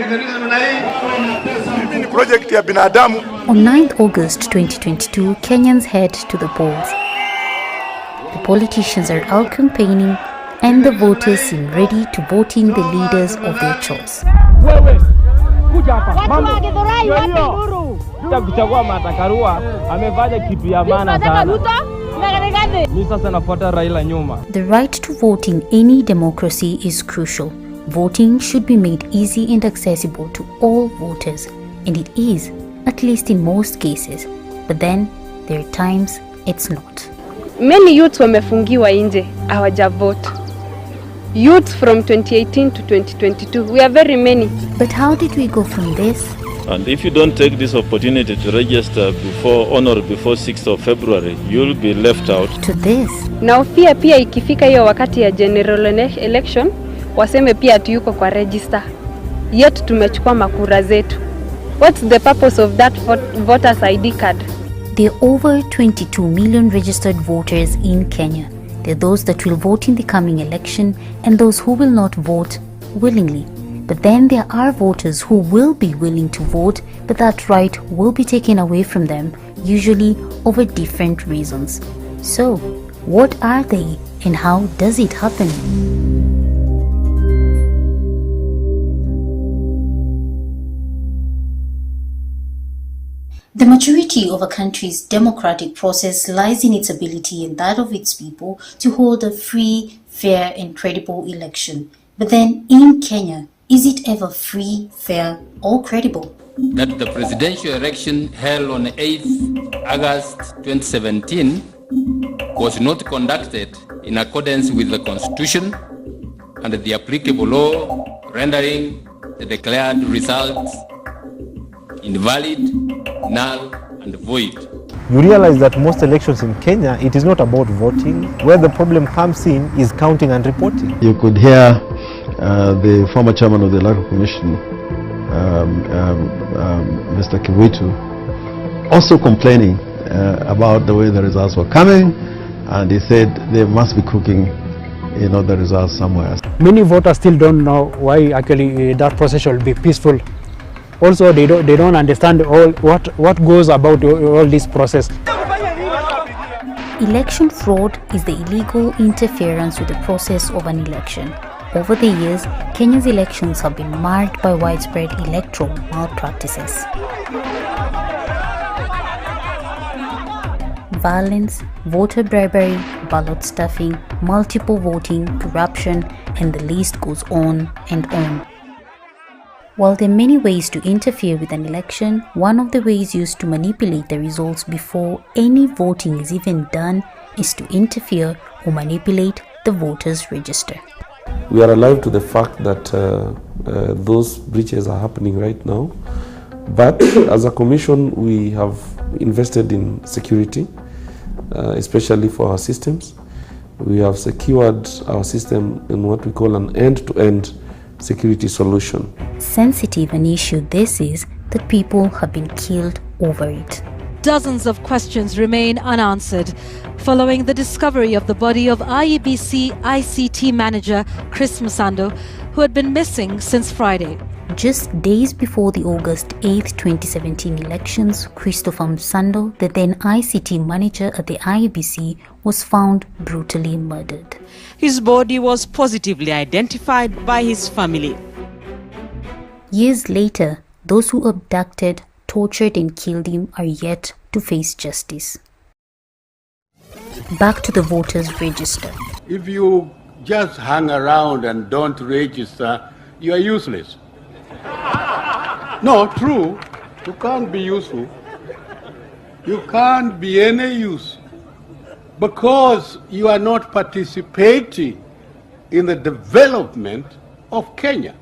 On 9th August 2022, Kenyans head to the polls. The politicians are out campaigning and the voters seem ready to vote in the leaders of their choice. The right to vote in any democracy is crucial. Voting should be made easy and accessible to all voters, and it is, at least in most cases. But then, there are times it's not. Many youths wamefungiwa nje, hawajavote. Youths from 2018 to 2022, we are very many. But how did we go from this? And if you don't take this opportunity to register before 6th of February, you'll be left out. To this. Na ufia pia ikifika hiyo wakati ya general election, waseme pia tuyuko kwa register. Yet tumechukua makura zetu. What's the purpose of that voter's ID card? There are over 22 million registered voters in Kenya. There are those that will vote in the coming election and those who will not vote willingly. But then there are voters who will be willing to vote, but that right will be taken away from them, usually over different reasons. So, what are they and how does it happen? The maturity of a country's democratic process lies in its ability and that of its people to hold a free, fair and credible election. But then in Kenya, is it ever free, fair or credible? That the presidential election held on 8th August 2017 was not conducted in accordance with the Constitution and the applicable law, rendering the declared results invalid, null and void. You realize that most elections in Kenya, it is not about voting. Where the problem comes in is counting and reporting. You could hear the former chairman of the Electoral Commission, Mr. Kiwitu, also complaining about the way the results were coming, and he said they must be cooking the results somewhere. Many voters still don't know why actually that process should be peaceful. Also, they don't understand what goes about all this process. Election fraud is the illegal interference with the process of an election. Over the years, Kenya's elections have been marred by widespread electoral malpractices. Violence, voter bribery, ballot stuffing, multiple voting, corruption, and the list goes on and on. While there are many ways to interfere with an election, one of the ways used to manipulate the results before any voting is even done is to interfere or manipulate the voters' register. We are alive to the fact that those breaches are happening right now, but as a commission we have invested in security, especially for our systems. We have secured our system in what we call an end-to-end security solution. Sensitive an issue this is that people have been killed over it. Dozens of questions remain unanswered following the discovery of the body of IEBC ICT manager Chris Msando, who had been missing since Friday. Just days before the August 8, 2017 elections, Christopher Msando, the then ICT manager at the IEBC, was found brutally murdered. His body was positively identified by his family. Years later, those who abducted, tortured and killed him are yet to face justice. Back to the voters' register. If you just hang around and don't register, you are useless. No, true. You can't be useful. You can't be any use because you are not participating in the development of Kenya.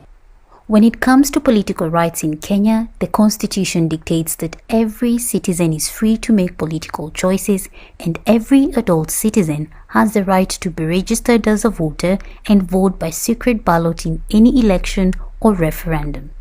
When it comes to political rights in Kenya, the Constitution dictates that every citizen is free to make political choices and every adult citizen has the right to be registered as a voter and vote by secret ballot in any election or referendum.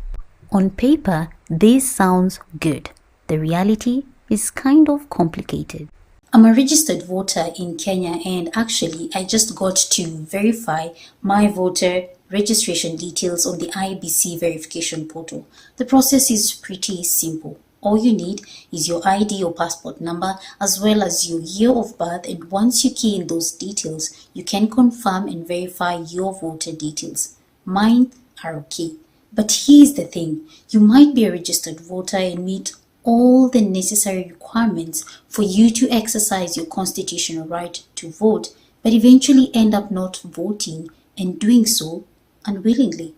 On paper, this sounds good. The reality is kind of complicated. I'm a registered voter in Kenya, and actually I just got to verify my voter registration details on the IEBC verification portal. The process is pretty simple. All you need is your ID or passport number as well as your year of birth, and once you key in those details, you can confirm and verify your voter details. Mine are okay. But here's the thing, you might be a registered voter and meet all the necessary requirements for you to exercise your constitutional right to vote, but eventually end up not voting and doing so unwillingly.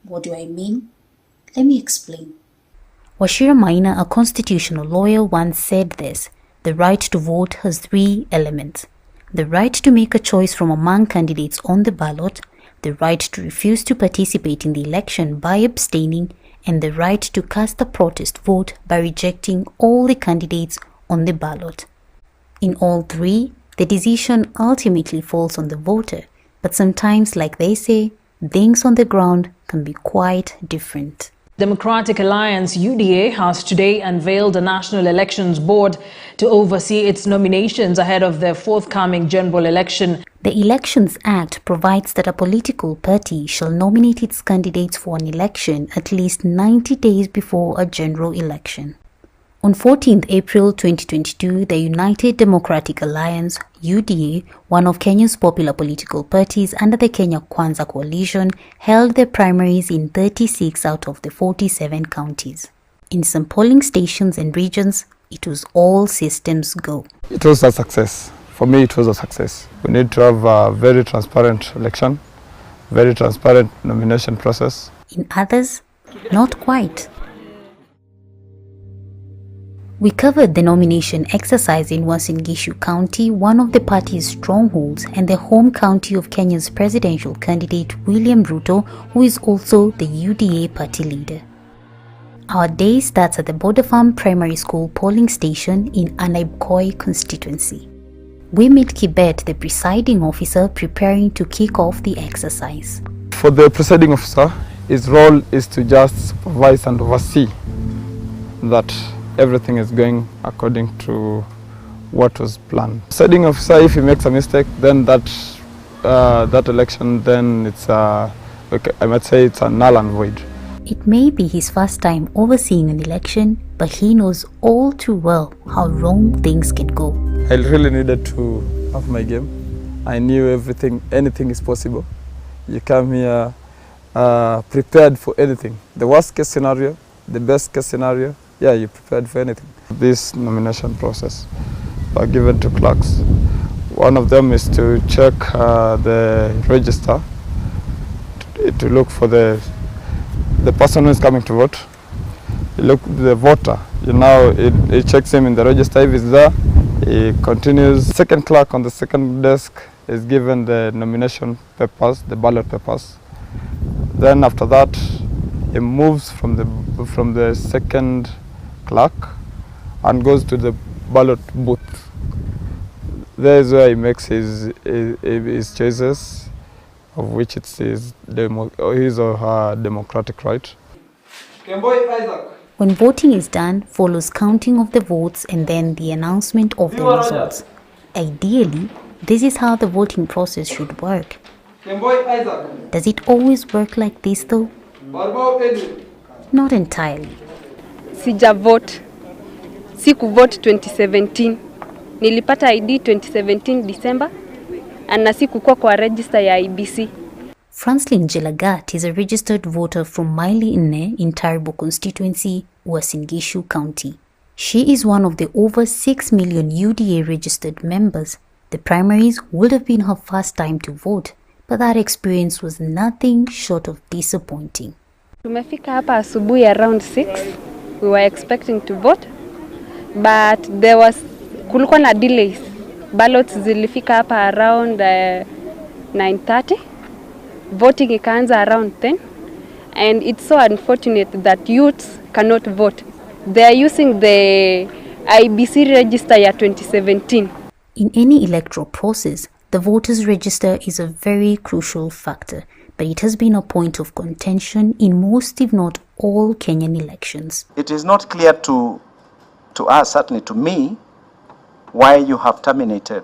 What do I mean? Let me explain. Wachira Maina, a constitutional lawyer, once said this: the right to vote has 3 elements. The right to make a choice from among candidates on the ballot, the right to refuse to participate in the election by abstaining, and the right to cast a protest vote by rejecting all the candidates on the ballot. In all 3, the decision ultimately falls on the voter, but sometimes, like they say, things on the ground can be quite different. Democratic Alliance UDA has today unveiled a National Elections Board to oversee its nominations ahead of the forthcoming general election. The Elections Act provides that a political party shall nominate its candidates for an election at least 90 days before a general election. On 14th April 2022, the United Democratic Alliance, UDA, one of Kenya's popular political parties under the Kenya Kwanza coalition, held their primaries in 36 out of the 47 counties. In some polling stations and regions, it was all systems go. It was a success. For me, it was a success. We need to have a very transparent election, very transparent nomination process. In others, not quite. We covered the nomination exercise in Uasin Gishu County, one of the party's strongholds and the home county of Kenya's presidential candidate William Ruto, who is also the UDA party leader. Our day starts at the Border Farm Primary School polling station in Anaibkoi constituency. We meet Kibet, the presiding officer, preparing to kick off the exercise. For the presiding officer, his role is to just supervise and oversee that everything is going according to what was planned. Presiding officer, if he makes a mistake, then that election, then it's I might say it's a null and void. It may be his first time overseeing an election, but he knows all too well how wrong things can go. I really needed to have my game. I knew anything is possible. You come here prepared for anything. The worst case scenario, the best case scenario, yeah, you're prepared for anything. This nomination process are given to clerks. One of them is to check the register, to look for the person who is coming to vote. You look at the voter, it checks him in the register. If he's there, he continues. Second clerk on the second desk is given the nomination papers, the ballot papers. Then after that, he moves from the second clerk and goes to the ballot booth. There is where he makes his choices, of which it's his or her democratic right. When voting is done, follows counting of the votes and then the announcement of the results. Ideally, this is how the voting process should work. Does it always work like this though? Not entirely. Sijavote. Sikuvote 2017. Nilipata ID 2017 December na sikukuwa kwa register ya IEBC. Franslin Jelagat is a registered voter from Maili Nne in Taribo constituency, Uasin Gishu County. She is one of the over 6 million UDA registered members. The primaries would have been her first time to vote, but that experience was nothing short of disappointing. Tumefika hapa asubuhi around 6. We were expecting to vote, but kulikuwa na delays. Ballots zilifika hapa around 9:30. Voting ikaanza around 10. And it's so unfortunate that youths cannot vote. They are using the IEBC register ya 2017. In any electoral process, the voters' register is a very crucial factor, but it has been a point of contention in most, if not all, Kenyan elections. It is not clear to us, certainly to me, why you have terminated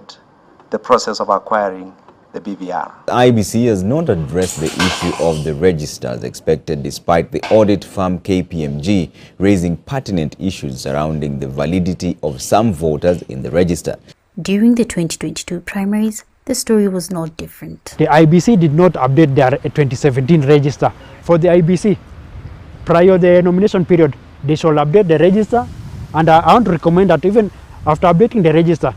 the process of acquiring the BVR. IEBC has not addressed the issue of the register as expected, despite the audit firm KPMG raising pertinent issues surrounding the validity of some voters in the register. During the 2022 primaries, the story was not different. The IEBC did not update their 2017 register. For the IEBC, prior the nomination period, they shall update the register, and I want to recommend that even after updating the register,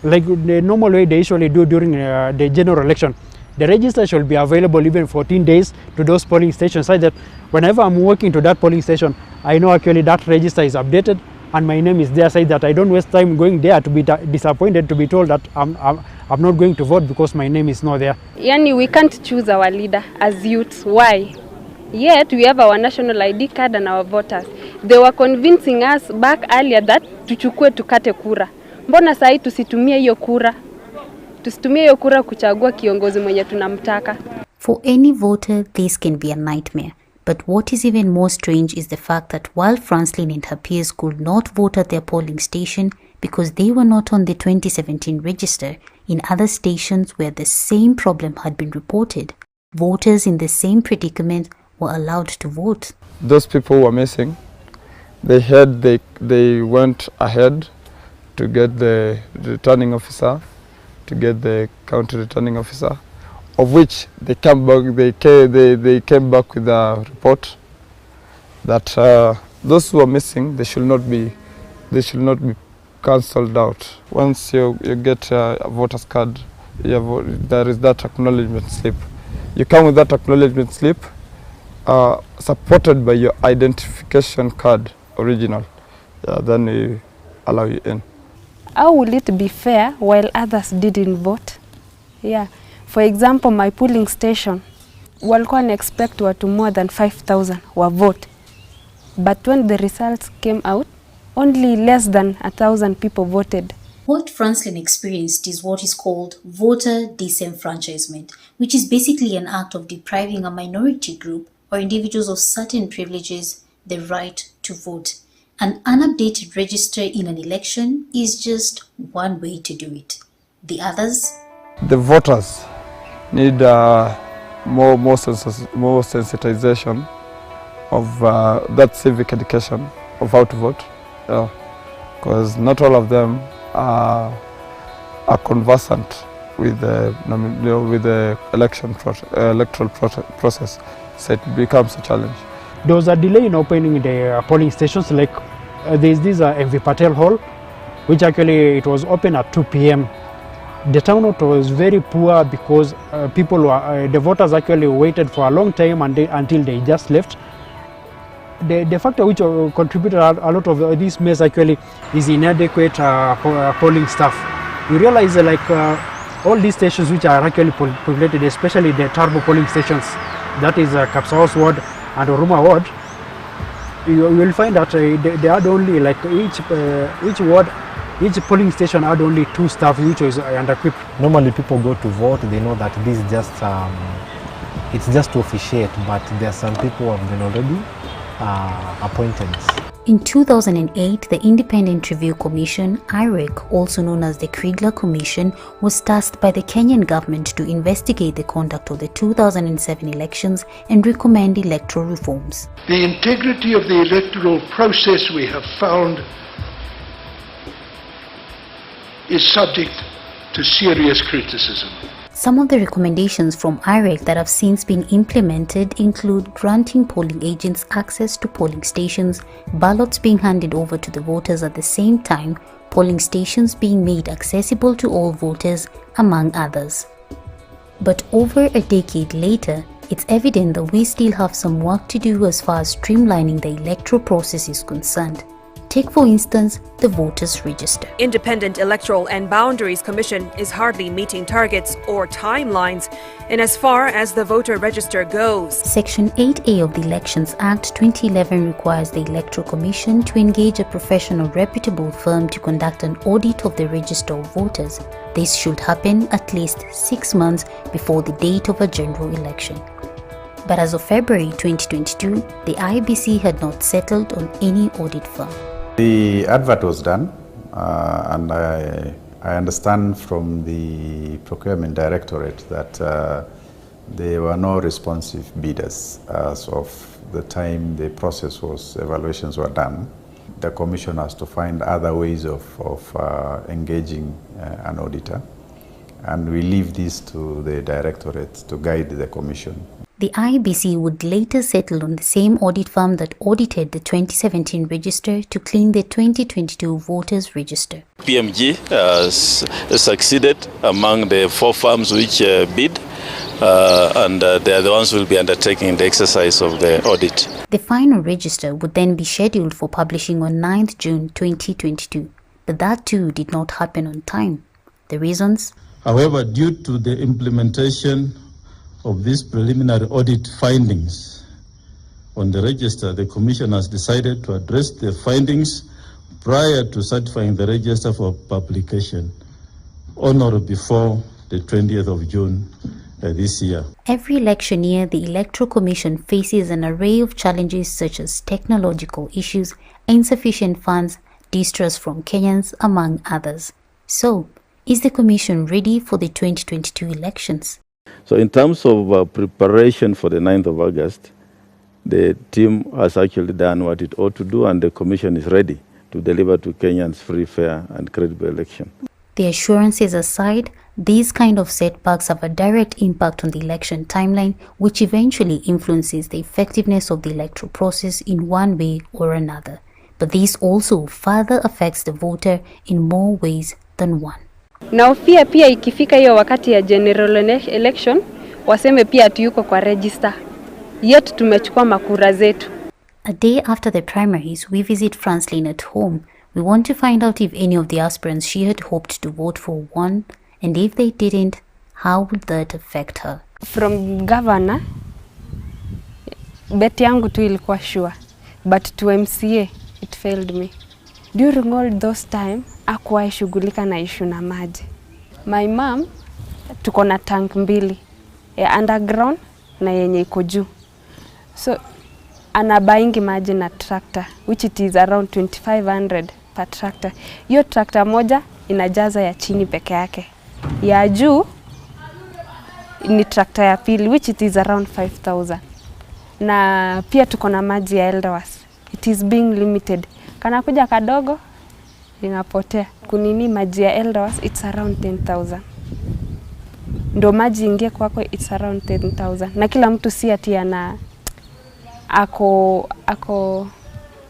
like the normal way they usually do during the general election, the register should be available even 14 days to those polling stations, so that whenever I'm walking to that polling station, I know actually that register is updated and my name is there, so that I don't waste time going there to be disappointed to be told that I'm not going to vote because my name is not there. Yani, we can't choose our leader as youths. Why? Yet we have our national ID card and our voters. They were convincing us back earlier that tuchukue tukate kura. Mbona sahi tusitumie hiyo kura? Tusitumie hiyo kura kuchagua kiongozi mwenye tunamtaka. For any voter, this can be a nightmare. But what is even more strange is the fact that while Franslin and her peers could not vote at their polling station because they were not on the 2017 register, in other stations where the same problem had been reported, voters in the same predicament were allowed to vote. Those people were missing. They went ahead to get the returning officer, to get the county returning officer, of which they came back. They came back with a report that those who are missing, they should not be cancelled out. Once you get a voter's card, there is that acknowledgement slip. You come with that acknowledgement slip, supported by your identification card original. Then we allow you in. How will it be fair while others didn't vote? Yeah. For example, my polling station, walikuwa na expect watu more than 5,000 wa vote. But when the results came out, only less than 1,000 people voted. What Franslin experienced is what is called voter disenfranchisement, which is basically an act of depriving a minority group or individuals of certain privileges the right to vote. An unupdated register in an election is just one way to do it. The others? The voters need more sensitization of that civic education of how to vote, because not all of them are conversant with the electoral process, so it becomes a challenge. There was a delay in opening the polling stations. Like there's this MV Patel Hall, which actually it was open at 2 p.m. The turnout was very poor because the voters actually waited for a long time until they just left. The factor which contributed a lot of this mess actually is inadequate polling staff. You realize all these stations which are actually populated, especially the turbo polling stations, that is Kapsaos Ward and Oruma Ward, you will find that they had only each ward, each polling station had only 2 staff which was under-equipped. Normally people go to vote, they know that this is just, it's just to officiate, but there are some people who have been already appointed. In 2008, the Independent Review Commission, IREC, also known as the Kriegler Commission, was tasked by the Kenyan government to investigate the conduct of the 2007 elections and recommend electoral reforms. The integrity of the electoral process, we have found, is subject to serious criticism. Some of the recommendations from IREC that have since been implemented include granting polling agents access to polling stations, ballots being handed over to the voters at the same time, polling stations being made accessible to all voters, among others. But over a decade later, it's evident that we still have some work to do as far as streamlining the electoral process is concerned. Take, for instance, the voters' register. Independent Electoral and Boundaries Commission is hardly meeting targets or timelines, and as far as the voter register goes. Section 8A of the Elections Act 2011 requires the Electoral Commission to engage a professional reputable firm to conduct an audit of the register of voters. This should happen at least 6 months before the date of a general election. But as of February 2022, the IEBC had not settled on any audit firm. The advert was done and I understand from the Procurement Directorate that there were no responsive bidders as of the time the process was, evaluations were done. The Commission has to find other ways of engaging an auditor, and we leave this to the Directorate to guide the Commission. The IEBC would later settle on the same audit firm that audited the 2017 register to clean the 2022 voters register. PMG has succeeded among the 4 firms which bid, and they are the ones who will be undertaking the exercise of the audit. The final register would then be scheduled for publishing on 9th June 2022, but that too did not happen on time. The reasons? However, due to the implementation of these preliminary audit findings on the register, the Commission has decided to address the findings prior to certifying the register for publication on or before the 20th of June this year. Every election year, the Electoral Commission faces an array of challenges such as technological issues, insufficient funds, distrust from Kenyans, among others. So, is the Commission ready for the 2022 elections? So in terms of preparation for the 9th of August, the team has actually done what it ought to do, and the Commission is ready to deliver to Kenyans free, fair and credible election. The assurances aside, these kind of setbacks have a direct impact on the election timeline, which eventually influences the effectiveness of the electoral process in one way or another. But this also further affects the voter in more ways than one. Na pia ikifika hiyo wakati ya general election, waseme pia tuyuko kwa register. Yetu tumechukua makura zetu. A day after the primaries, we visit Franslin at home. We want to find out if any of the aspirants she had hoped to vote for won, and if they didn't, how would that affect her? From governor, bet yangu tu ilikuwa sure, but to MCA, it failed me. During all those time, hakuwahi shughulika na issue na maji. My mom, tuko na tank 2, ya underground na yenye iko juu. So, anabaingi maji na tractor, which it is around 2500 per tractor. Hiyo tractor moja inajaza ya chini peke yake. Ya juu ni tractor ya pili, which it is around 5000. Na pia tuko na maji ya Eldowas. It is being limited. Kana kuja kadogo inapotea. Kunini maji ya Eldowas, it's around 10,000. Ndo maji ingie kwako, it's around 10,000. Na kila mtu si ati ana ako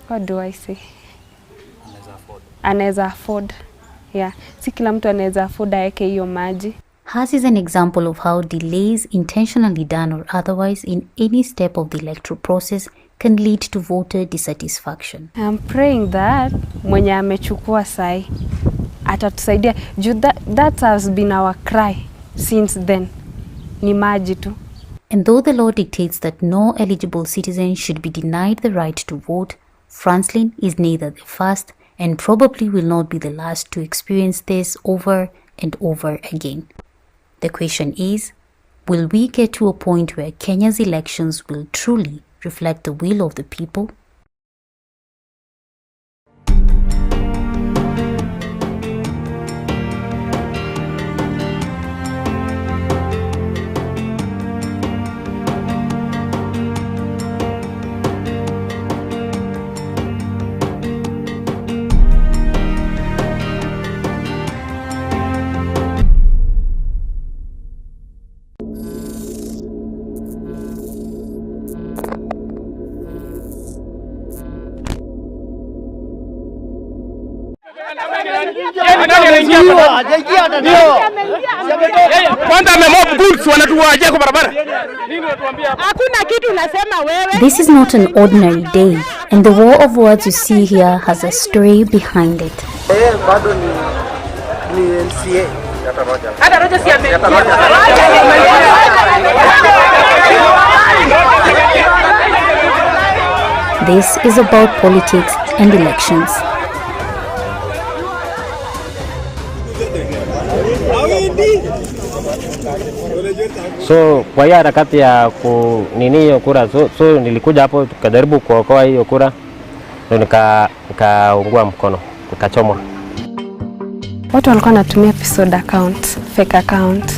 what do I say? Anaweza afford. Yeah, si kila mtu anaweza afford aeke hiyo maji. Hers is an example of how delays, intentionally done or otherwise, in any step of the electoral process can lead to voter dissatisfaction. I'm praying that mwenye amechukua sai atatusaidia. That has been our cry since then. Ni maji tu. And though the law dictates that no eligible citizen should be denied the right to vote, Franslin is neither the first and probably will not be the last to experience this over and over again. The question is, will we get to a point where Kenya's elections will truly reflect the will of the people? This is not an ordinary day, and the war of words you see here has a story behind it. This is about politics and elections. So kwa hiyo harakati ya kunini hiyo kura, so nilikuja hapo tukajaribu kuokoa hiyo kura, ndio nikaungua mkono, nikachomwa. Watu walikuwa wanatumia episode account, fake account.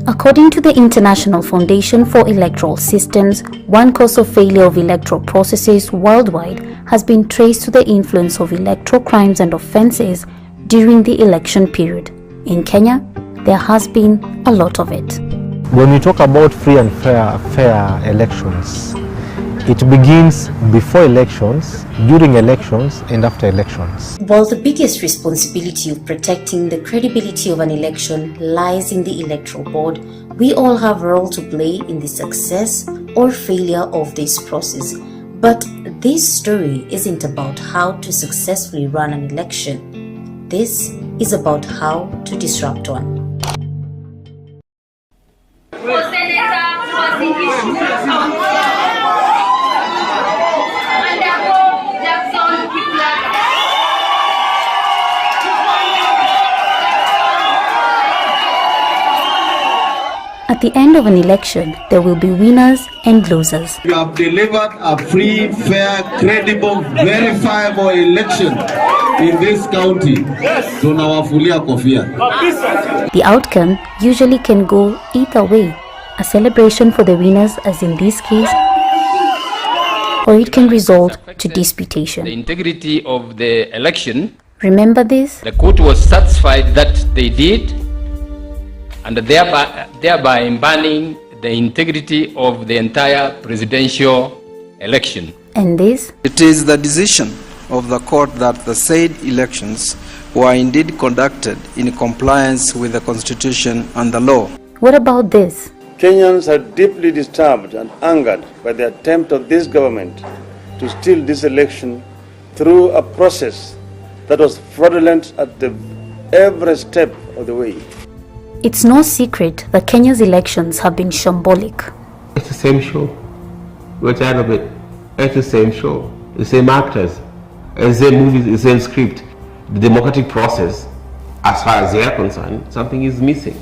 According to the International Foundation for Electoral Systems, one cause of failure of electoral processes worldwide has been traced to the influence of electoral crimes and offences during the election period. In Kenya, there has been a lot of it. When we talk about free and fair elections, it begins before elections, during elections, and after elections. While the biggest responsibility of protecting the credibility of an election lies in the Electoral Board, we all have a role to play in the success or failure of this process. But this story isn't about how to successfully run an election. This is about how to disrupt one. At the end of an election, there will be winners and losers. You have delivered a free, fair, credible, verifiable election in this county. Tunawafulia kofia. The outcome usually can go either way. A celebration for the winners, as in this case, or it can result to disputation. The integrity of the election. Remember this? The court was satisfied that they did, and thereby banning the integrity of the entire presidential election. And this? It is the decision of the court that the said elections were indeed conducted in compliance with the Constitution and the law. What about this? Kenyans are deeply disturbed and angered by the attempt of this government to steal this election through a process that was fraudulent at every step of the way. It's no secret that Kenya's elections have been shambolic. It's the same show. We're tired of it. It's the same show. The same actors. The same movies, the same script. The democratic process, as far as they're concerned, something is missing.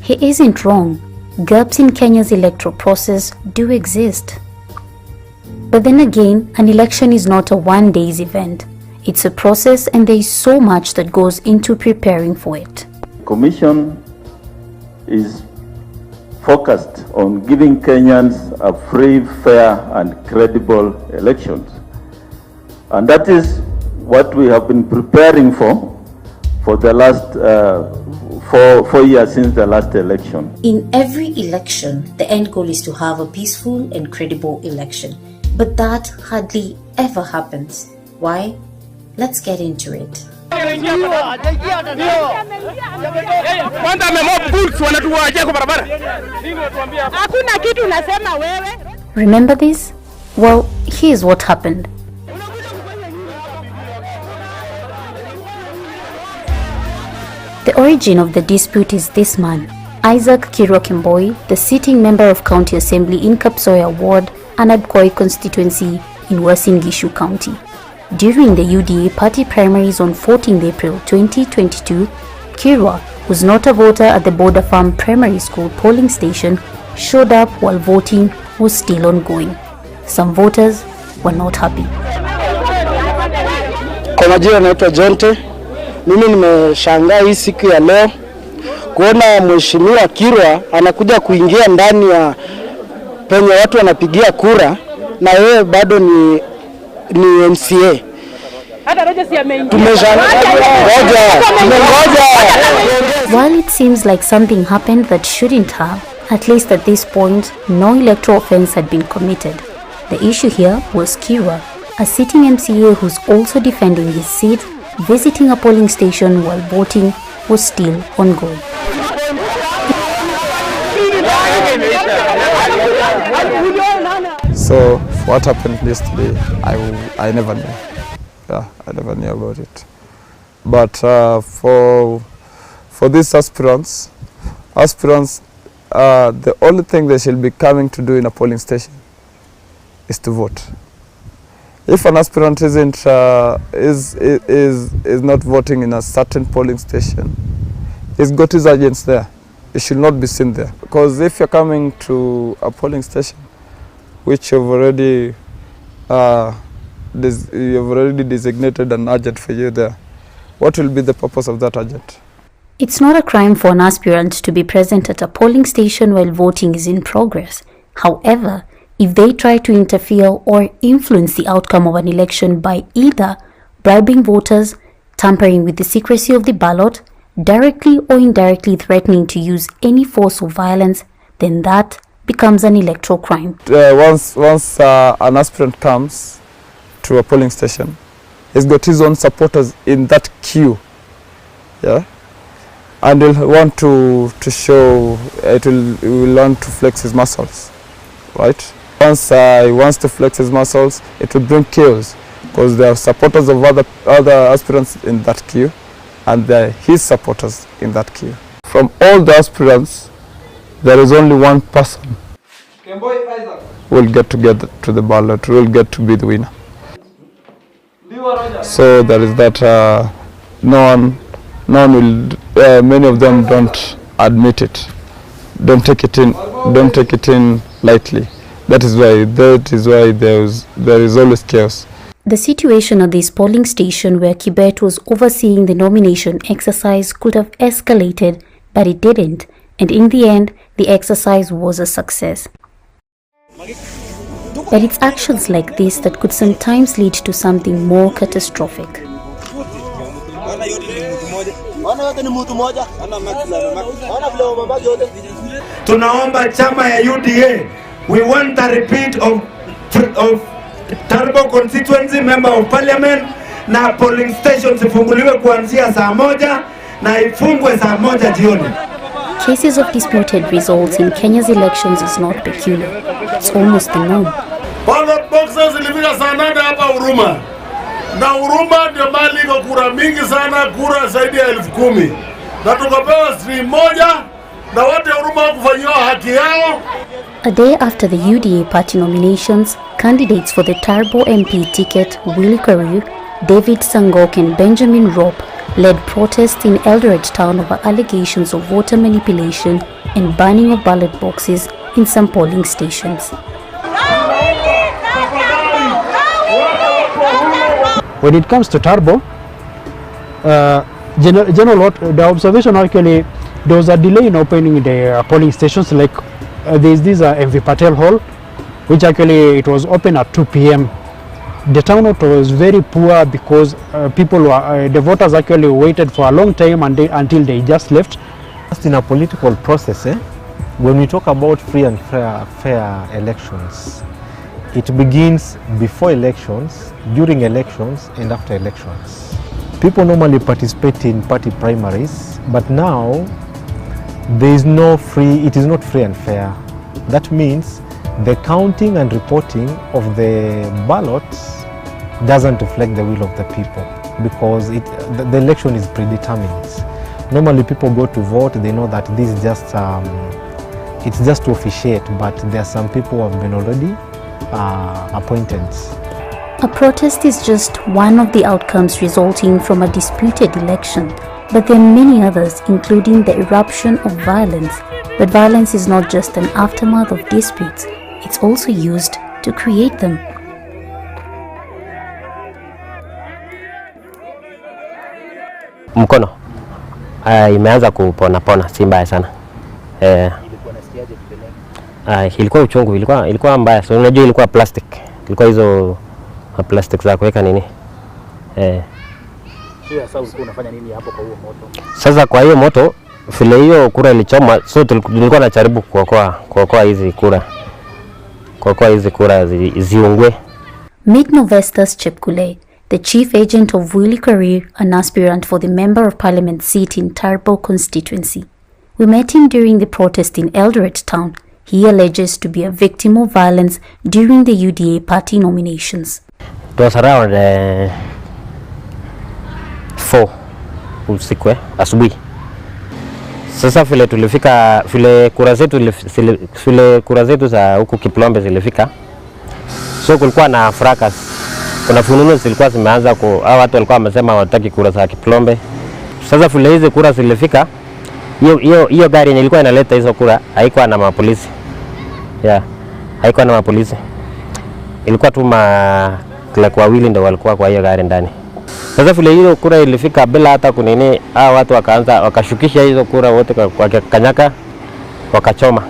He isn't wrong. Gaps in Kenya's electoral process do exist. But then again, an election is not a one-day event. It's a process, and there is so much that goes into preparing for it. The Commission is focused on giving Kenyans a free, fair and credible elections. And that is what we have been preparing for the last 4 years since the last election. In every election, the end goal is to have a peaceful and credible election. But that hardly ever happens. Why? Let's get into it. Remember this? Well, here's what happened. The origin of the dispute is this man, Isaac Kirwa Kemboi, the sitting member of County Assembly in Kapsoya Ward, Anabkoi constituency in Uasin Gishu County. During the UDA party primaries on 14th April 2022, Kirwa, who's not a voter at the Border Farm Primary School polling station, showed up while voting was still ongoing. Some voters were not happy. Kwa majina naitwa Jonte. Mimi nimeshangaa hii siku ya leo kuona mheshimiwa Kirwa anakuja kuingia ndani ya penye watu wanapigia kura na yeye bado ni MCA. While it seems like something happened that shouldn't have, at least at this point, no electoral offense had been committed. The issue here was Kirwa, a sitting MCA who's also defending his seat, visiting a polling station while voting was still ongoing. So what happened yesterday, I never knew. Yeah, I never knew about it. But for these aspirants, the only thing they shall be coming to do in a polling station is to vote. If an aspirant is not voting in a certain polling station, he's got his agents there. He should not be seen there. Because if you're coming to a polling station, which you've already designated an agent for you there, what will be the purpose of that agent? It's not a crime for an aspirant to be present at a polling station while voting is in progress. However, if they try to interfere or influence the outcome of an election by either bribing voters, tampering with the secrecy of the ballot, directly or indirectly threatening to use any force or violence, then that becomes an electoral crime. Once an aspirant comes to a polling station, he's got his own supporters in that queue, yeah, and he'll want to show, he will want to flex his muscles, right? Once he wants to flex his muscles, it will bring chaos, because there are supporters of other aspirants in that queue, and there are his supporters in that queue. From all the aspirants, there is only one person who will get to the ballot, who will get to be the winner. So there is that no one will, many of them don't admit it, don't take it in lightly. That is why there is always chaos. The situation at this polling station where Kibet was overseeing the nomination exercise could have escalated, but it didn't, and in the end, the exercise was a success. But it's actions like this that could sometimes lead to something more catastrophic. Tunaomba chama ya UDA, we want a repeat of Turbo constituency member of parliament, na polling stations ifunguliwe kuanzia saa 1 na ifungwe saa 1 jioni. Cases of disputed results in Kenya's elections is not peculiar. It's almost the norm. Ballot boxes ilifika saa 8 hapa Huruma. Na Huruma ndio mali iko kura mingi sana, kura zaidi ya 10,000. Na tukapewa stream moja na wote Huruma kufanyiwa haki yao. A day after the UDA party nominations, candidates for the Turbo MP ticket, Willie Carew, David Sangok and Benjamin Rope, led protests in Eldoret town over allegations of voter manipulation and burning of ballot boxes in some polling stations. When it comes to Turbo, the observation actually, there was a delay in opening the polling stations. Like there's this MV Patel Hall, which actually it was open at 2 p.m. The turnout was very poor because the voters actually waited for a long time until they just left. Just in a political process, when we talk about free and fair elections, it begins before elections, during elections, and after elections. People normally participate in party primaries, but now it is not free and fair. That means the counting and reporting of the ballots doesn't reflect the will of the people, because the election is predetermined. Normally people go to vote, they know that this is just it's just to officiate, but there are some people who have been already appointed. A protest is just one of the outcomes resulting from a disputed election, but there are many others, including the eruption of violence. But violence is not just an aftermath of disputes, it's also used to create them. Mkono imeanza kupona si mbaya sana. Ilikuwa uchungu, ilikuwa mbaya. So unajua ilikuwa plastic. Ilikuwa hizo plastic za kuweka nini? Sasa ulikuwa unafanya nini hapo kwa huo moto? Sasa kwa hiyo moto vile hiyo kura ilichoma, so tulikuwa najaribu kuokoa hizi kura. Kuokoa hizi kura ziungwe. Meet Novestus Chepkule, the chief agent of Willie Carew, an aspirant for the Member of Parliament seat in Turbo constituency. We met him during the protest in Eldoret town. He alleges to be a victim of violence during the UDA party nominations. It was around 4 usiku asubuhi. Sasa vile tulifika, vile kura zetu za huku Kiplombe zilifika, so kulikuwa na fracas. Kuna fununu zilikuwa zimeanza hao watu walikuwa wamesema hawataki kura za Kiplombe. Sasa vile hizo kura zilifika, hiyo gari yenye ilikuwa inaleta hizo kura haikuwa na mapolisi. Haikuwa na mapolisi. Ilikuwa tu clerk wawili ndio walikuwa kwa hiyo gari ndani. Sasa vile hiyo kura ilifika bila hata kunini, watu wakaanza wakashukisha hizo kura wote kwa kanyaka wakachoma.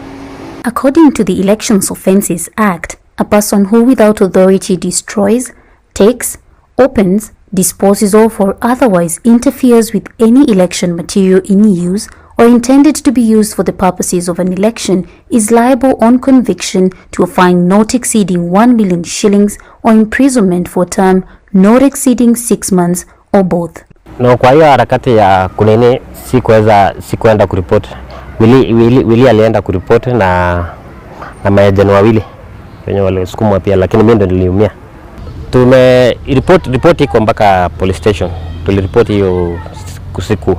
According to the Elections Offences Act, a person who without authority destroys, takes, opens, disposes of or otherwise interferes with any election material in use or intended to be used for the purposes of an election is liable on conviction to a fine not exceeding 1 million shillings or imprisonment for a term not exceeding 6 months or both. No, kwa hiyo harakati ya kunini sikuenda kuripoti. Willy alienda kuripoti na maejeni wawili wenye walisukumwa pia, lakini mimi ndo niliumia. Report iko mpaka police station. Tuliripoti hiyo usiku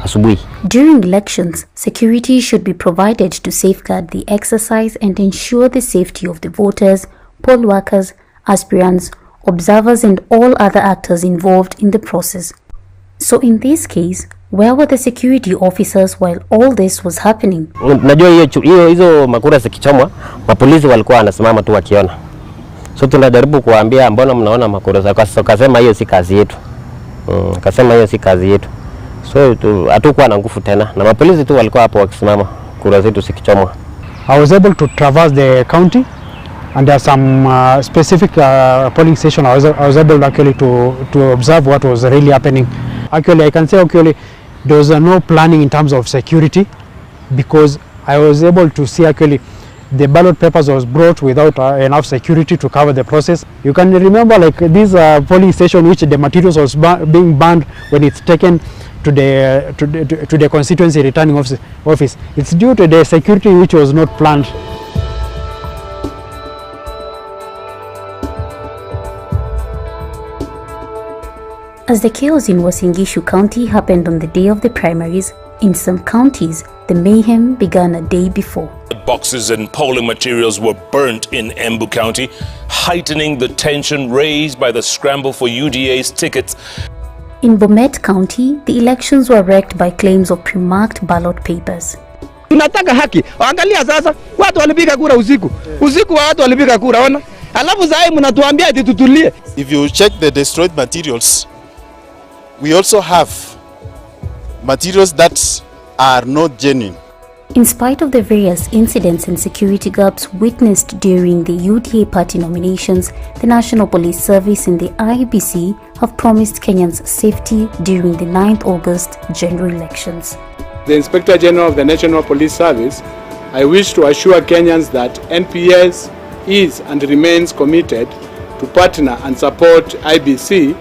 asubuhi. During elections, security should be provided to safeguard the exercise and ensure the safety of the voters, poll workers, aspirants, observers and all other actors involved in the process. So in this case, where were the security officers while all this was happening? Najua hizo makura zikichomwa, mapolisi walikuwa wanasimama tu wakiona. So tunajaribu kuambia mbona mnaona makura za kasema hiyo si kazi yetu. Kasema hiyo si kazi yetu. So hatukuwa na nguvu tena na mapolisi tu walikuwa hapo wakisimama kura zetu zikichomwa. I was able to traverse the county and there are some specific polling station I was able actually to observe what was really happening. Actually, I can say there was no planning in terms of security because I was able to see the ballot papers was brought without enough security to cover the process. You can remember this polling station which the materials was being burned when it's taken to the constituency returning office. It's due to the security which was not planned. As the chaos in Uasin Gishu County happened on the day of the primaries, in some counties, the mayhem began a day before. Boxes and polling materials were burnt in Embu County, heightening the tension raised by the scramble for UDA's tickets. In Bomet County, the elections were wrecked by claims of pre-marked ballot papers. Tunataka haki. Angalia sasa, watu walipiga kura usiku. Usiku watu walipiga kura, ona. Alafu sasa mnatuambia eti tutulie. If you check the destroyed materials, we also have materials that are not genuine. In spite of the various incidents and security gaps witnessed during the UDA party nominations, the National Police Service and the IEBC have promised Kenyans safety during the 9th August general elections. The Inspector General of the National Police Service, I wish to assure Kenyans that NPS is and remains committed to partner and support IEBC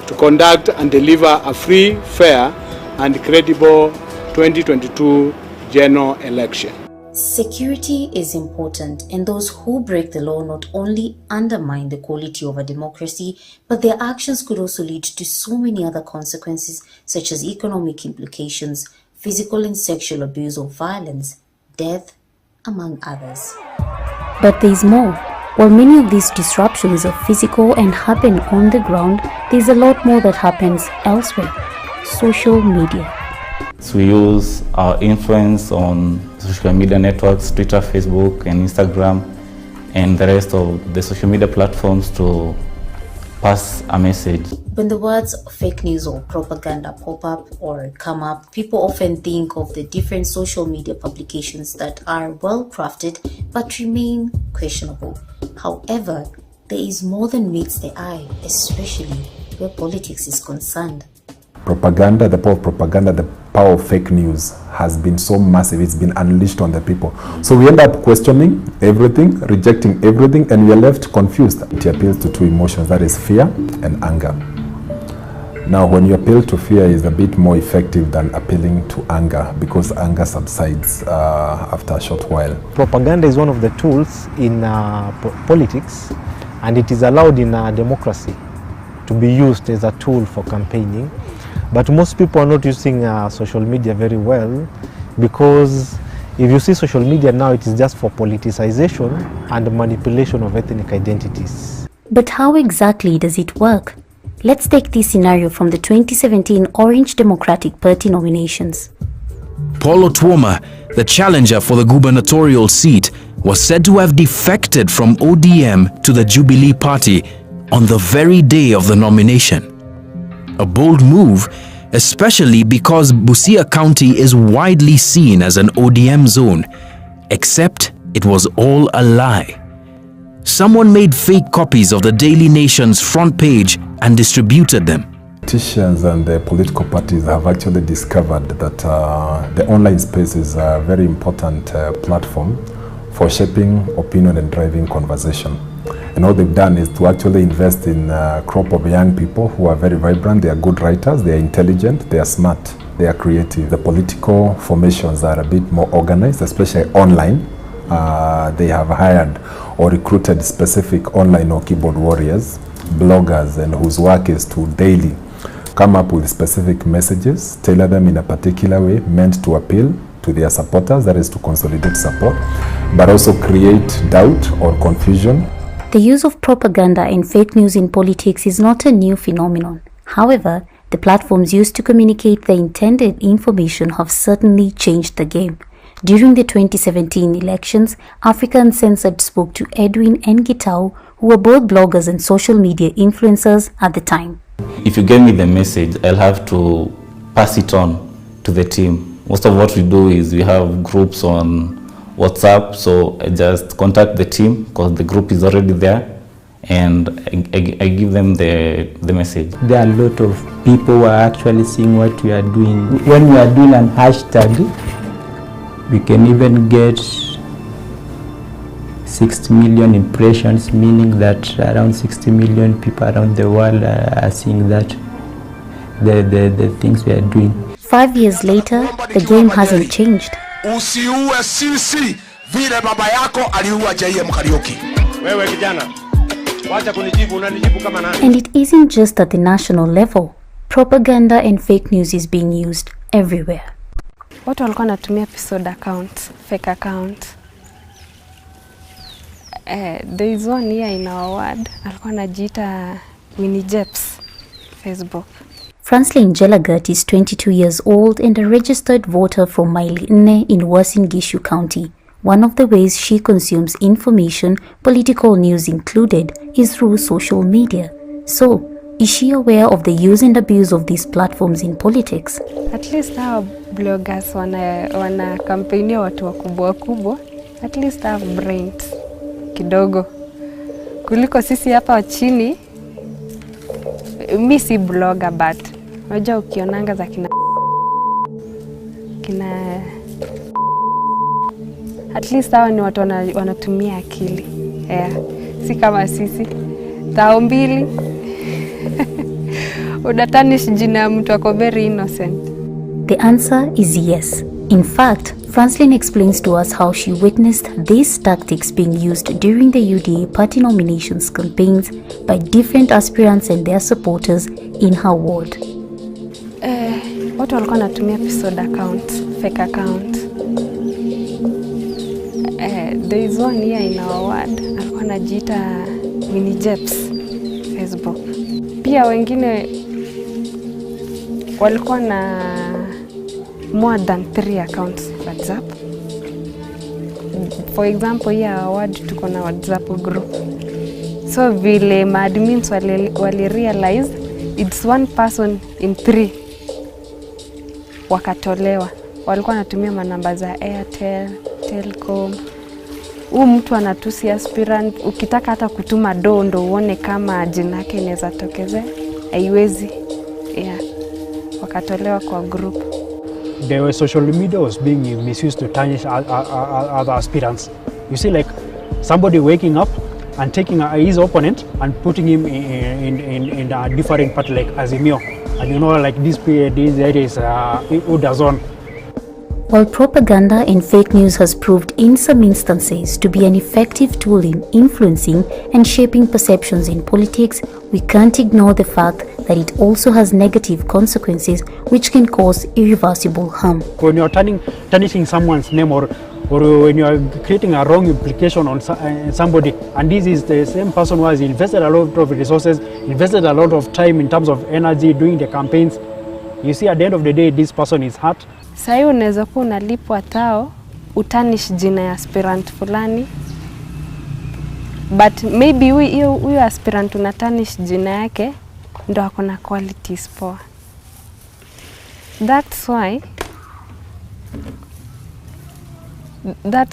to conduct and deliver a free, fair and credible 2022 general election. Security is important, and those who break the law not only undermine the quality of a democracy, but their actions could also lead to so many other consequences such as economic implications, physical and sexual abuse or violence, death, among others. But there is more. While many of these disruptions are physical and happen on the ground, there is a lot more that happens elsewhere. Social media. So we use our influence on social media networks, Twitter, Facebook, and Instagram, and the rest of the social media platforms to pass a message. When the words fake news or propaganda pop up or come up, people often think of the different social media publications that are well crafted but remain questionable. However, there is more than meets the eye, especially where politics is concerned. Propaganda, the power of propaganda, the power of fake news has been so massive, it's been unleashed on the people. So we end up questioning everything, rejecting everything, and we are left confused. It appeals to two emotions, that is fear and anger. Now, when you appeal to fear is a bit more effective than appealing to anger, because anger subsides after a short while. Propaganda is one of the tools in politics, and it is allowed in a democracy to be used as a tool for campaigning. But most people are not using social media very well, because if you see social media now, it is just for politicization and manipulation of ethnic identities. But how exactly does it work? Let's take this scenario from the 2017 Orange Democratic Party nominations. Paul Otuoma, the challenger for the gubernatorial seat, was said to have defected from ODM to the Jubilee Party on the very day of the nomination. A bold move, especially because Busia County is widely seen as an ODM zone, except it was all a lie. Someone made fake copies of the Daily Nation's front page and distributed them. Politicians and the political parties have actually discovered that the online space is a very important platform for shaping opinion and driving conversation. And what they've done is to actually invest in a crop of young people who are very vibrant. They are good writers, they are intelligent, they are smart, they are creative. The political formations are a bit more organized, especially online. They have hired or recruited specific online or keyboard warriors, bloggers, and whose work is to daily come up with specific messages, tailor them in a particular way, meant to appeal to their supporters, that is to consolidate support, but also create doubt or confusion. The use of propaganda and fake news in politics is not a new phenomenon. However, the platforms used to communicate the intended information have certainly changed the game. During the 2017 elections, Africa Uncensored spoke to Edwin and Gitau, who were both bloggers and social media influencers at the time. If you give me the message, I'll have to pass it on to the team. Most of what we do is we have groups on WhatsApp, so I just contact the team because the group is already there, and I give them the message. There are a lot of people who are actually seeing what we are doing. When we are doing an hashtag, we can even get 60 million impressions, meaning that around 60 million people around the world are seeing that, the things we are doing. 5 years later, the game hasn't changed. Usiue sisi vile baba yako aliua JM Kariuki. Wewe kijana, wacha kunijibu, unanijibu kama nani? And it isn't just at the national level. Propaganda and fake news is being used everywhere. Watu walikuwa wanatumia episode account, fake account. There is one here in our ward, alikuwa anajiita Winnie Jeps, Facebook. Franslin Jelagat is 22 years old and a registered voter from Mailine in Uasin Gishu County. One of the ways she consumes information, political news included, is through social media. So, is she aware of the use and abuse of these platforms in politics? At least our bloggers wana kampenia watu wakubwa. At least have brains kidogo. Kuliko sisi hapa chini, mi si blogger but unajua ukionanga za kina at least hao ni watu wanatumia akili. Si kama sisi. Tao mbili. Udatanish jina ya mtu wako very innocent. The answer is yes. In fact, Franslin explains to us how she witnessed these tactics being used during the UDA party nominations campaigns by different aspirants and their supporters in her ward. Watu walikuwa wanatumia episode account, fake account. There is one here in our ward, alikuwa anajiita Winnie Jeps, Facebook. Pia wengine walikuwa na more than 3 accounts WhatsApp. For example, here our ward tuko na WhatsApp group. So vile admins wali realize it's one person in 3 wakatolewa. Walikuwa wanatumia manamba za Airtel, Telcom. Mtu anatusi aspirant, ukitaka hata kutuma ndo uone kama jina yake inaweza tokeze, haiwezi. Wakatolewa kwa group. The social media was being misused to tarnish other aspirants. You see, like somebody waking up and taking his opponent and putting him in a different party like Azimio. And you know, like this area is Udazon. While propaganda and fake news has proved in some instances to be an effective tool in influencing and shaping perceptions in politics, we can't ignore the fact that it also has negative consequences which can cause irreversible harm. When you're tarnishing someone's name or when you're creating a wrong implication on somebody, and this is the same person who has invested a lot of resources, invested a lot of time in terms of energy doing the campaigns, you see at the end of the day this person is hurt. Sasa unaweza kuwa unalipwa tao utanish jina ya aspirant fulani, but maybe huyo aspirant unatanish jina yake ndo ako na qualities poa. That's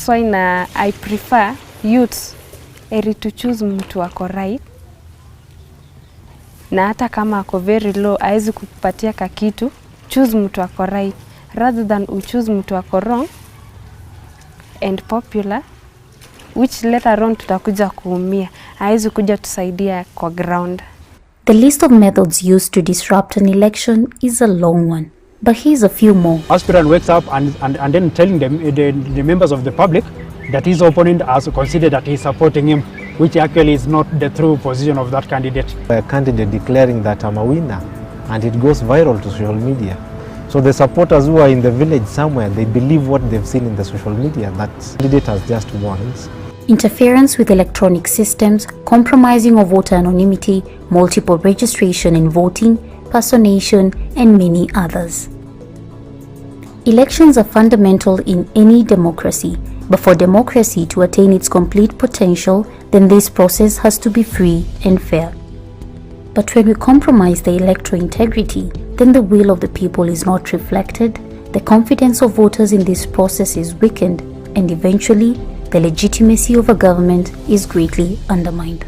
why na I prefer youths eri to choose mtu ako right, na hata kama ako very low haizi kukupatia kakitu, choose mtu ako right rather than choose mtu ako wrong and popular, which later on tutakuja kuumia, haizi kuja tusaidia kwa ground. The list of methods used to disrupt an election is a long one, but here's a few more. Aspirant wakes up and then telling the members of the public that his opponent has considered that he's supporting him, which actually is not the true position of that candidate. A candidate declaring that I'm a winner, and it goes viral to social media. So the supporters who are in the village somewhere, they believe what they've seen in the social media, that candidate has just won. Interference with electronic systems, compromising of voter anonymity, multiple registration in voting, personation, and many others. Elections are fundamental in any democracy, but for democracy to attain its complete potential, then this process has to be free and fair. But when we compromise the electoral integrity, then the will of the people is not reflected, the confidence of voters in this process is weakened, and eventually, the legitimacy of a government is greatly undermined.